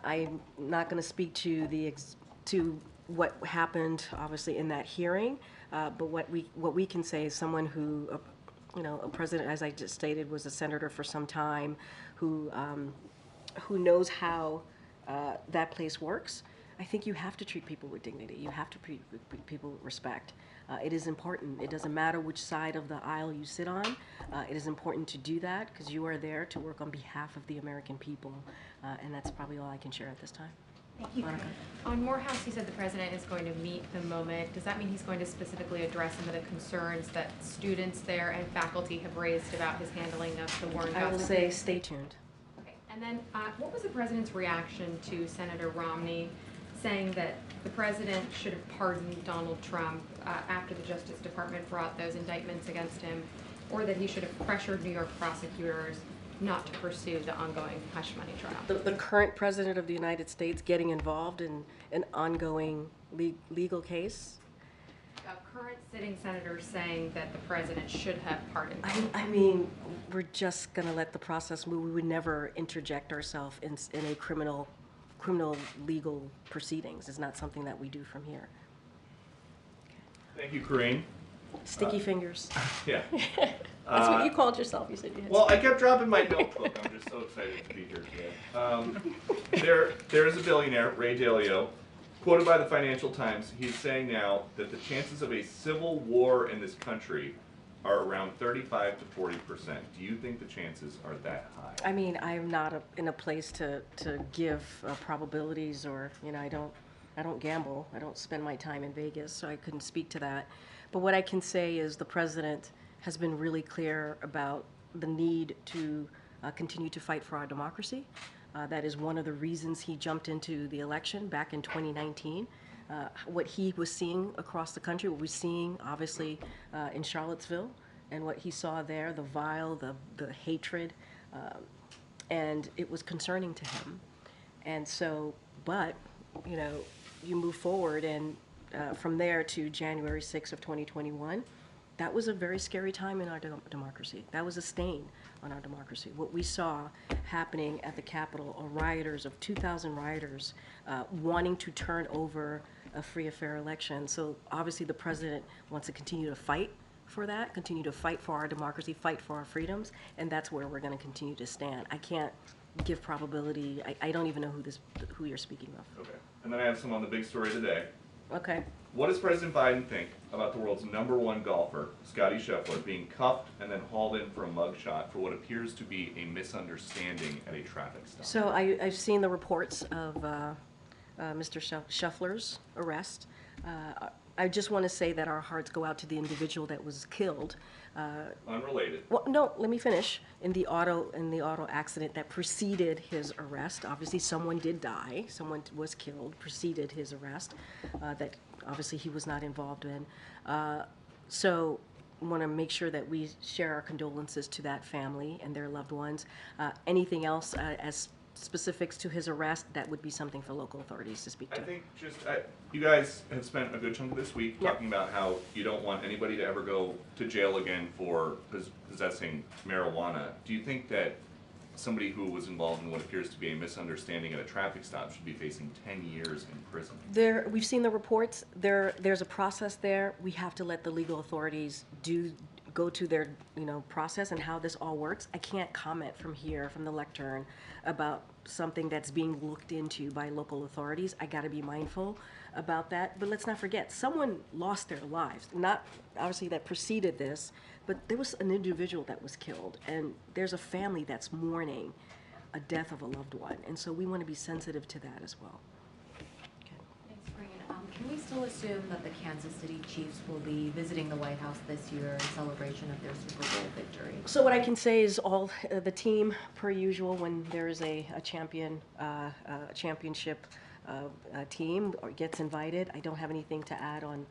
I'm not going to speak to what happened, obviously, in that hearing. But what we can say is someone who, you know, a president, as I just stated, was a senator for some time, who knows how that place works. I think you have to treat people with dignity. You have to treat people with respect. It is important. It doesn't matter which side of the aisle you sit on. It is important to do that because you are there to work on behalf of the American people. And that's probably all I can share at this time. Thank you. On Morehouse, you said the president is going to meet the moment. Does that mean he's going to specifically address some of the concerns that students there and faculty have raised about his handling of the Warren I will Gossett? say stay tuned. Okay. And then what was the president's reaction to Senator Romney saying that the president should have pardoned Donald Trump after the Justice Department brought those indictments against him, or that he should have pressured New York prosecutors not to pursue the ongoing hush money trial? The current president of the United States getting involved in an ongoing legal case? A current sitting senator saying that the president should have pardoned him. I mean, we're just going to let the process move. We would never interject ourselves in a criminal legal proceedings. It's not something that we do from here. Thank you, Karine. Sticky fingers. Yeah. That's what you called yourself. You said you had. Well, I kept dropping my notebook. I'm just so excited to be here today. There is a billionaire, Ray Dalio, quoted by the Financial Times. He's saying now that the chances of a civil war in this country are around 35 to 40%. Do you think the chances are that high? I mean, I'm not in a place to give probabilities, or, you know, I don't gamble. I don't spend my time in Vegas, so I couldn't speak to that. But what I can say is the president has been really clear about the need to continue to fight for our democracy. That is one of the reasons he jumped into the election back in 2019. What he was seeing across the country, what we're seeing obviously in Charlottesville, and what he saw there, the vile, the hatred, and it was concerning to him. And so, but, you know, you move forward, and from there to January 6th of 2021, that was a very scary time in our democracy. That was a stain on our democracy. What we saw happening at the Capitol are rioters of 2,000 rioters wanting to turn over a free and fair election. So obviously the president wants to continue to fight for that, continue to fight for our democracy, fight for our freedoms, and that's where we're going to continue to stand. I can't give probability. I don't even know who you're speaking of. Okay. And then I have some on the big story today. Okay. What does President Biden think about the world's #1 golfer, Scottie Scheffler, being cuffed and then hauled in for a mugshot for what appears to be a misunderstanding at a traffic stop? So I've seen the reports of Mr. Scheffler's arrest. I just want to say that our hearts go out to the individual that was killed. Unrelated. Well, no, let me finish. In the auto accident that preceded his arrest, obviously someone did die. Someone was killed, preceded his arrest. That obviously he was not involved in. So I want to make sure that we share our condolences to that family and their loved ones. Anything else as specifics to his arrest, that would be something for local authorities to speak to. I think you guys have spent a good chunk of this week talking about how you don't want anybody to ever go to jail again for possessing marijuana. Do you think that somebody who was involved in what appears to be a misunderstanding at a traffic stop should be facing 10 years in prison? We've seen the reports. There's a process there. We have to let the legal authorities go to their process and how this all works. I can't comment from here, from the lectern, about something that's being looked into by local authorities. I got to be mindful about that. But let's not forget, someone lost their lives. Not obviously that preceded this, but there was an individual that was killed, and there's a family that's mourning a death of a loved one, and so we want to be sensitive to that as well. Thanks, Karine. Can we still assume that the Kansas City Chiefs will be visiting the White House this year in celebration of their Super Bowl victory? So what I can say is all the team, per usual, when there is a championship team or gets invited. I don't have anything to add on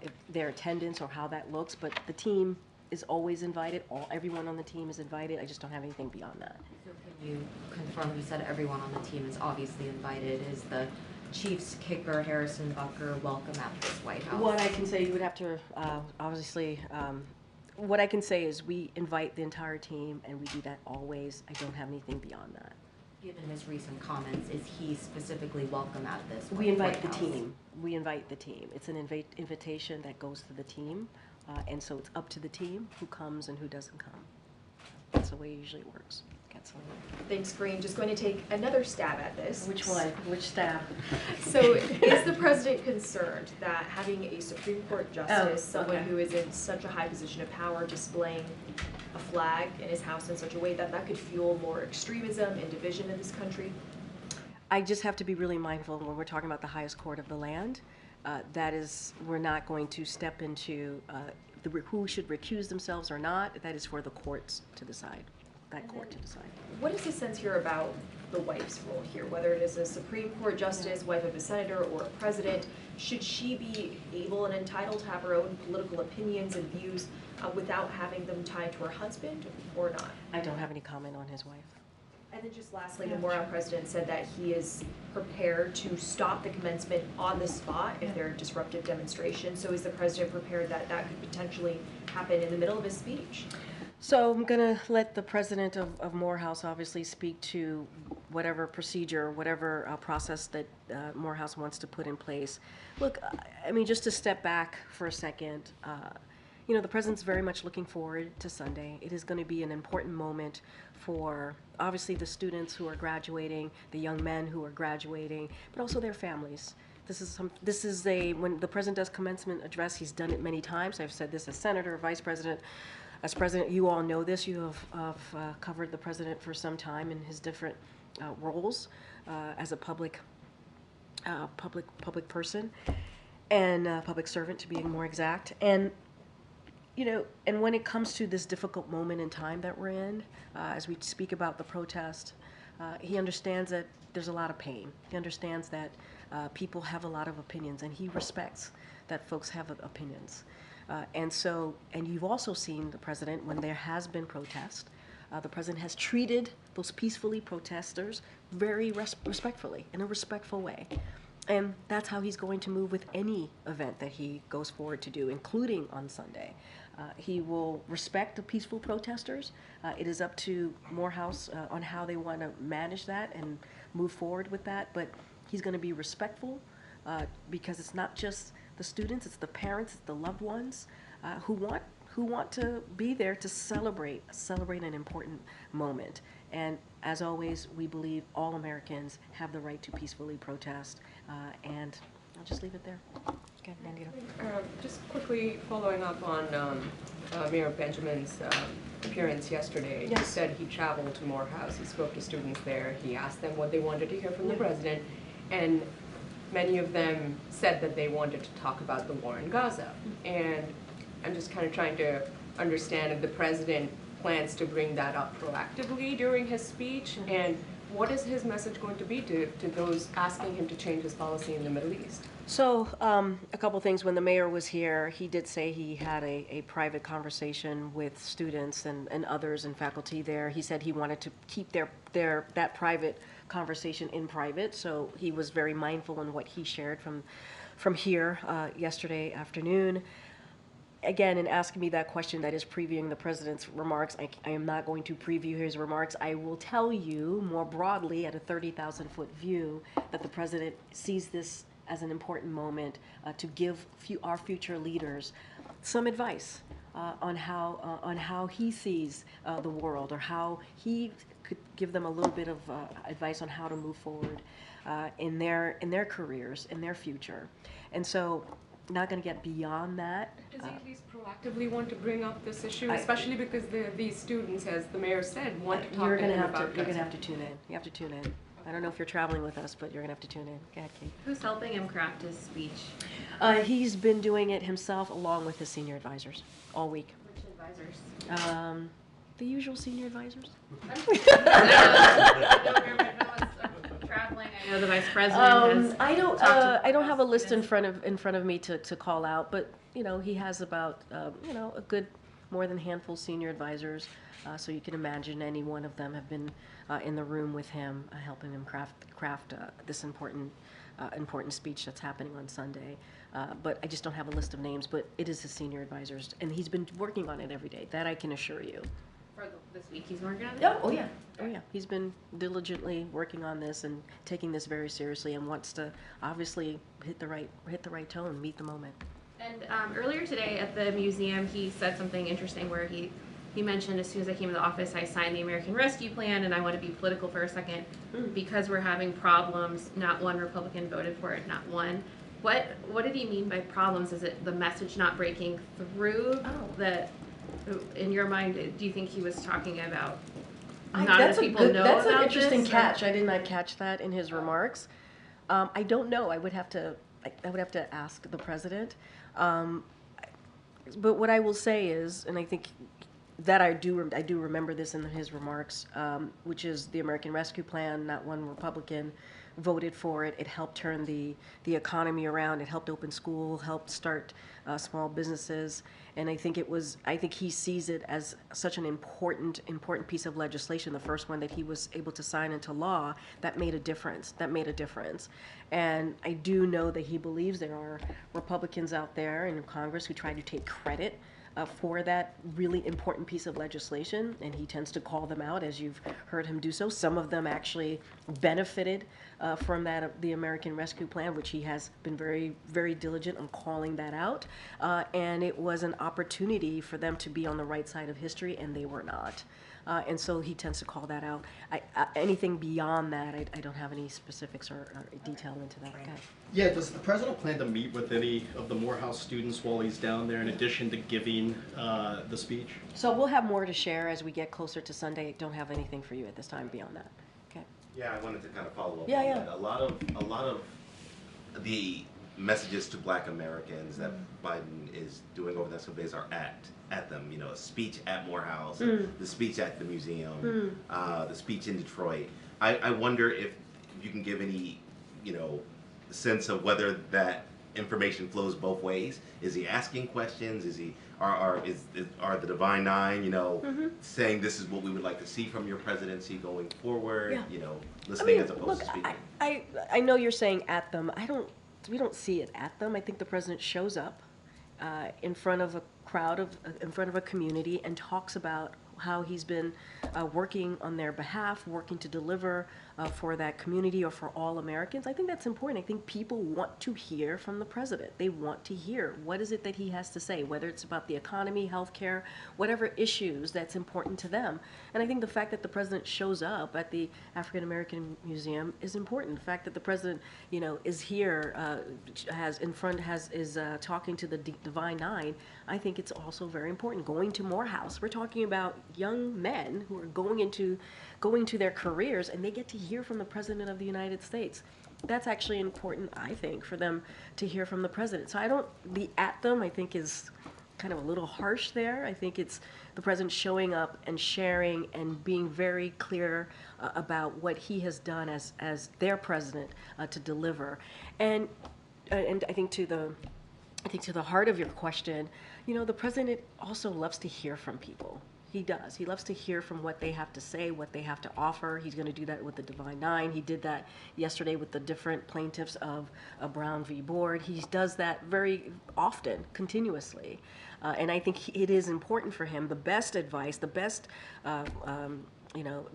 if their attendance or how that looks, but the team is always invited. Everyone on the team is invited. I just don't have anything beyond that. So can you confirm, you said everyone on the team is obviously invited. Is the Chiefs kicker Harrison Butker welcome at this White House? What I can say, you would have to obviously. What I can say is we invite the entire team, and we do that always. I don't have anything beyond that. Given his recent comments, is he specifically welcome at this? We invite White the House? team. We invite the team. It's an invitation that goes to the team, and so it's up to the team who comes and who doesn't come. That's the way it usually works. Thanks, Karine. Just going to take another stab at this. Which one? Which stab? So, is the president concerned that having a Supreme Court justice, someone who is in such a high position of power, displaying a flag in his house in such a way that that could fuel more extremism and division in this country? I just have to be really mindful when we're talking about the highest court of the land. That is, we're not going to step into who should recuse themselves or not. That is for the courts to decide. That court to decide. What is the sense here about the wife's role here? Whether it is a Supreme Court justice, wife of a senator, or a president, should she be able and entitled to have her own political opinions and views without having them tied to her husband, or not? I don't have any comment on his wife. And then just lastly, the Moreau president said that he is prepared to stop the commencement on the spot if there are disruptive demonstrations. So is the president prepared that that could potentially happen in the middle of his speech? So I'm going to let the president of Morehouse obviously speak to whatever procedure, whatever process that Morehouse wants to put in place. Look, I mean, just to step back for a second, the president's very much looking forward to Sunday. It is going to be an important moment for, obviously, the students who are graduating, the young men who are graduating, but also their families. When the president does commencement address, he's done it many times. I've said this as senator, vice president. As president, you all know this. You have covered the president for some time in his different roles as a public person and public servant, to be more exact. And and when it comes to this difficult moment in time that we're in, as we speak about the protest, he understands that there's a lot of pain. He understands that people have a lot of opinions, and he respects that folks have opinions. And you've also seen the president, when there has been protest, the president has treated those peacefully protesters very respectfully, in a respectful way. And that's how he's going to move with any event that he goes forward to do, including on Sunday. He will respect the peaceful protesters. It is up to Morehouse on how they want to manage that and move forward with that. But he's going to be respectful because it's not just the students, it's the parents, it's the loved ones who who want to be there to celebrate an important moment. And as always, we believe all Americans have the right to peacefully protest, and I'll just leave it there. Okay, Nandita. Just quickly following up on Mayor Benjamin's appearance yesterday. Yes. He said he traveled to Morehouse, he spoke to students there, he asked them what they wanted to hear from the president, and many of them said that they wanted to talk about the war in Gaza. And I'm just kind of trying to understand if the president plans to bring that up proactively during his speech, and what is his message going to be to those asking him to change his policy in the Middle East? So, a couple things. When the mayor was here, he did say he had a private conversation with students and others and faculty there. He said he wanted to keep that private conversation in private, so he was very mindful in what he shared from here yesterday afternoon. Again, in asking me that question, that is previewing the president's remarks. I am not going to preview his remarks. I will tell you more broadly at a 30,000-foot view that the president sees this as an important moment to give our future leaders some advice on how he sees the world, or how he could give them a little bit of advice on how to move forward in their careers, in their future. And so, not going to get beyond that. Does he at least proactively want to bring up this issue, especially because these students, as the mayor said, want to talk to him about Gaza? You're going to have to tune in. You have to tune in. I don't know if you're traveling with us, but you're going to have to tune in. Go ahead, Kate. Who's helping him craft his speech? He's been doing it himself along with his senior advisors all week. Which advisors? The usual senior advisors. Traveling. I know the vice president has. I don't have a list in front of me to call out, but he has about a good more than handful senior advisors. So you can imagine any one of them have been in the room with him, helping him craft this important speech that's happening on Sunday. But I just don't have a list of names. But it is his senior advisors, and he's been working on it every day. That I can assure you. For this week, he's working on it. Oh yeah. He's been diligently working on this and taking this very seriously, and wants to obviously hit the right tone, meet the moment. And earlier today at the museum, he said something interesting where he mentioned, as soon as I came into the office, I signed the American Rescue Plan, and I want to be political for a second because we're having problems. Not one Republican voted for it, not one. What did he mean by problems? Is it the message not breaking through? That, in your mind, do you think he was talking about not enough people know about this? That's an interesting catch. I did not catch that in his remarks. I don't know. I would have to ask the president. But what I will say is, and I think that I do remember this in his remarks, which is the American Rescue Plan. Not one Republican voted for it. It helped turn the economy around. It helped open school, helped start small businesses, and I think he sees it as such an important piece of legislation. The first one that he was able to sign into law that made a difference. And I do know that he believes there are Republicans out there in Congress who try to take credit for that really important piece of legislation, and he tends to call them out, as you've heard him do so. Some of them actually benefited from the American Rescue Plan, which he has been very, very diligent on calling that out, and it was an opportunity for them to be on the right side of history, and they were not. And so he tends to call that out. Anything beyond that, I don't have any specifics or detail into that. Okay. Yeah, does the president plan to meet with any of the Morehouse students while he's down there, in addition to giving the speech? So we'll have more to share as we get closer to Sunday. Don't have anything for you at this time beyond that. Okay. Yeah, I wanted to kind of follow up on Yeah. that. A lot of the messages to Black Americans that Biden is doing over the next couple days are at them. A speech at Morehouse, the speech at the museum, the speech in Detroit. I wonder if you can give any, sense of whether that information flows both ways. Is he asking questions? Are the Divine Nine, saying this is what we would like to see from your presidency going forward? Yeah. Listening as opposed to speaking. I know you're saying at them. We don't see it at them. I think the president shows up in front of a crowd in front of a community, and talks about how he's been working on their behalf, working to deliver for that community or for all Americans. I think that's important. I think people want to hear from the president. They want to hear what is it that he has to say, whether it's about the economy, healthcare, whatever issues that's important to them. And I think the fact that the president shows up at the African American Museum is important. The fact that the president, you know, is here, is talking to the Divine Nine, I think it's also very important. Going to Morehouse, we're talking about young men who are going to their careers, and they get to hear from the President of the United States. That's actually important, I think, for them to hear from the president. So the at them, I think, is kind of a little harsh there. I think it's the president showing up and sharing and being very clear about what he has done as their president to deliver. And I think to the heart of your question, you know, the president also loves to hear from people. He does. He loves to hear from what they have to say, what they have to offer. He's going to do that with the Divine Nine. He did that yesterday with the different plaintiffs of Brown v. Board. He does that very often, continuously. And I think it is important for him. The best advice, the best,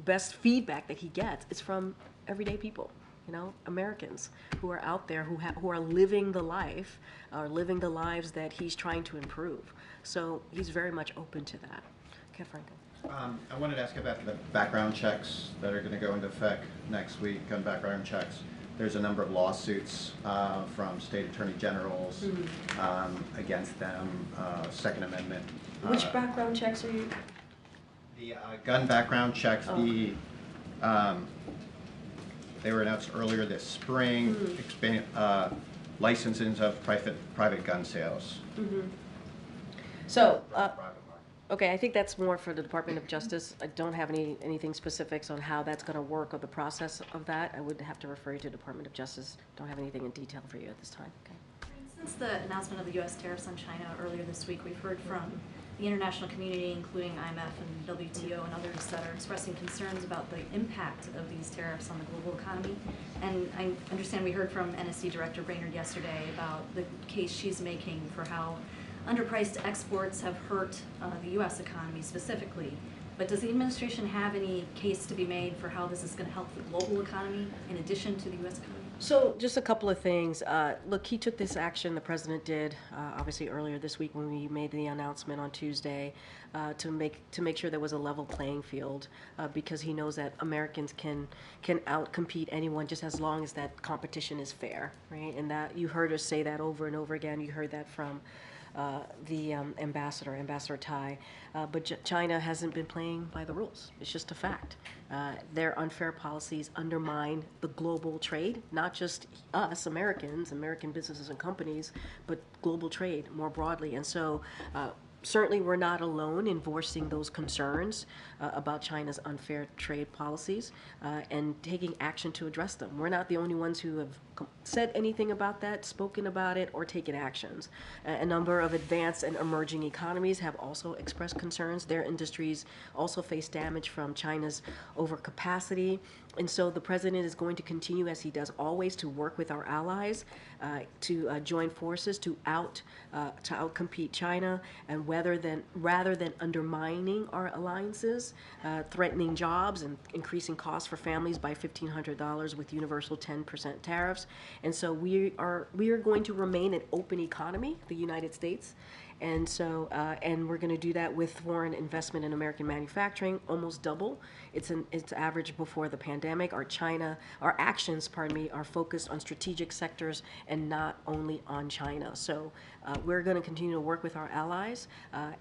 best feedback that he gets is from everyday people. You know, Americans who are out there who are living the life, are living the lives that he's trying to improve. So he's very much open to that. Okay, Franco. I wanted to ask about the background checks that are going to go into effect next week, gun background checks. There's a number of lawsuits from state attorney generals against them, Second Amendment. Which background checks are you? The gun background checks, they were announced earlier this spring, licensings of private gun sales. So, okay, I think that's more for the Department of Justice. I don't have anything specifics on how that's going to work or the process of that. I would have to refer you to Department of Justice. Don't have anything in detail for you at this time. Okay. Since the announcement of the U.S. tariffs on China earlier this week, we've heard from the international community, including IMF and WTO and others, that are expressing concerns about the impact of these tariffs on the global economy. And I understand we heard from NSC Director Brainerd yesterday about the case she's making for how underpriced exports have hurt the U.S. economy specifically. But does the administration have any case to be made for how this is going to help the global economy in addition to the U.S. economy? So just a couple of things. Look, he took this action, the president did, obviously earlier this week when we made the announcement on Tuesday, to make sure there was a level playing field, because he knows that Americans can outcompete anyone just as long as that competition is fair, right? And that you heard us say that over and over again. You heard that from the Ambassador Tai, but China hasn't been playing by the rules. It's just a fact. Their unfair policies undermine the global trade, not just us, Americans, American businesses and companies, but global trade more broadly. And so certainly we're not alone in voicing those concerns about China's unfair trade policies and taking action to address them. We're not the only ones who have said anything about that, spoken about it, or taken actions. A number of advanced and emerging economies have also expressed concerns. Their industries also face damage from China's overcapacity. And so the president is going to continue, as he does always, to work with our allies to join forces to outcompete China, and rather than undermining our alliances, threatening jobs and increasing costs for families by $1,500 with universal 10% tariffs. And so we are going to remain an open economy, the United States. And so, and we're going to do that with foreign investment in American manufacturing, almost double its average before the pandemic. Our actions, are focused on strategic sectors and not only on China. So we're going to continue to work with our allies,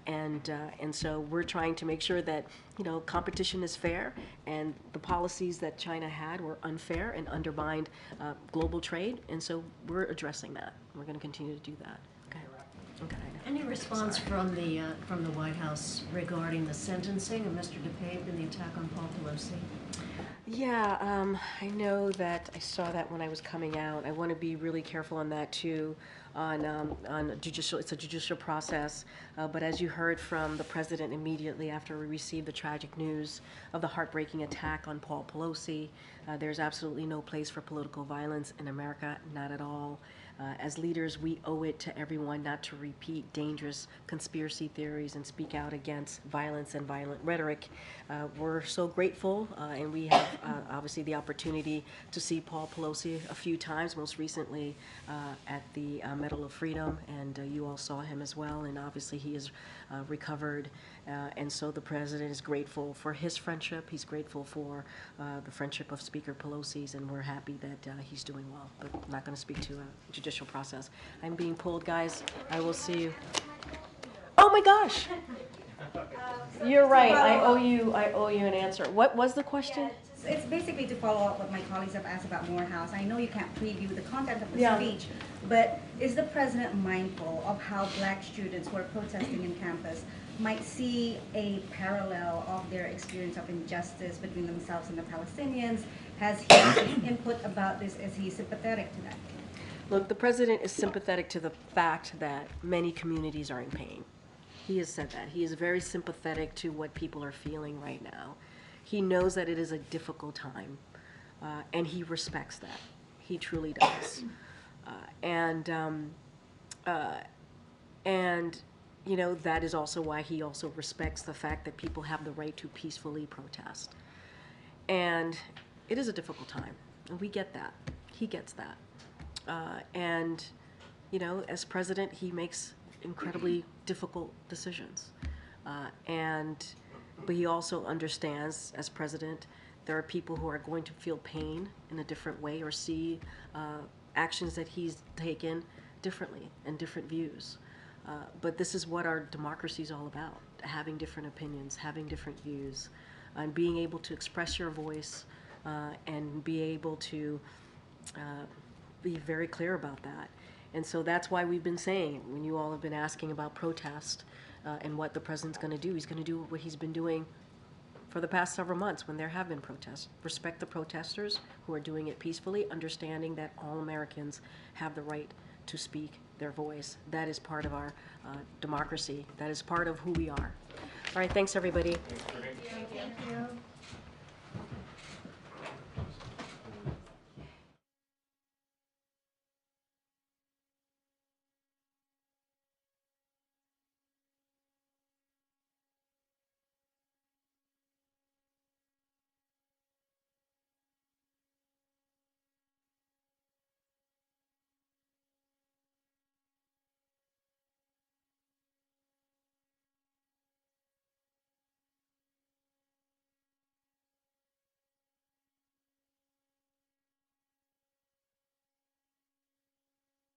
and so we're trying to make sure that competition is fair, and the policies that China had were unfair and undermined global trade, and so we're addressing that. We're going to continue to do that. Okay. Any response from the White House regarding the sentencing of Mr. DePape and the attack on Paul Pelosi? Yeah, I know that I saw that when I was coming out. I want to be really careful on that too. On judicial, it's a judicial process. But as you heard from the president immediately after we received the tragic news of the heartbreaking attack on Paul Pelosi, there's absolutely no place for political violence in America, not at all. As leaders, we owe it to everyone not to repeat dangerous conspiracy theories and speak out against violence and violent rhetoric. We're so grateful, and we have obviously the opportunity to see Paul Pelosi a few times, most recently at the Medal of Freedom, and you all saw him as well, and obviously he is recovered, and so the president is grateful for his friendship. He's grateful for the friendship of Speaker Pelosi's, and we're happy that he's doing well, but I'm not going to speak to a judicial process. I'm being pulled, guys. I will see you. Oh my gosh! You're right. I owe you an answer. What was the question? Yeah, it's basically to follow up what my colleagues have asked about Morehouse. I know you can't preview the content of the speech, but is the president mindful of how black students who are protesting in campus might see a parallel of their experience of injustice between themselves and the Palestinians? Has he any input about this? Is he sympathetic to that? Look, the president is sympathetic to the fact that many communities are in pain. He has said that. He is very sympathetic to what people are feeling right now. He knows that it is a difficult time, and he respects that. He truly does. And you know, that is also why he also respects the fact that people have the right to peacefully protest. And it is a difficult time, and we get that. He gets that. And, you know, as president, he makes incredibly difficult decisions. But he also understands, as president, there are people who are going to feel pain in a different way or see actions that he's taken differently and different views. But this is what our democracy is all about, having different opinions, having different views, and being able to express your voice and be able to be very clear about that. And so that's why we've been saying, when you all have been asking about protest and what the president's going to do, he's going to do what he's been doing for the past several months when there have been protests. Respect the protesters who are doing it peacefully, understanding that all Americans have the right to speak their voice. That is part of our democracy. That is part of who we are. All right, thanks everybody. Thanks, Karine. Thank you.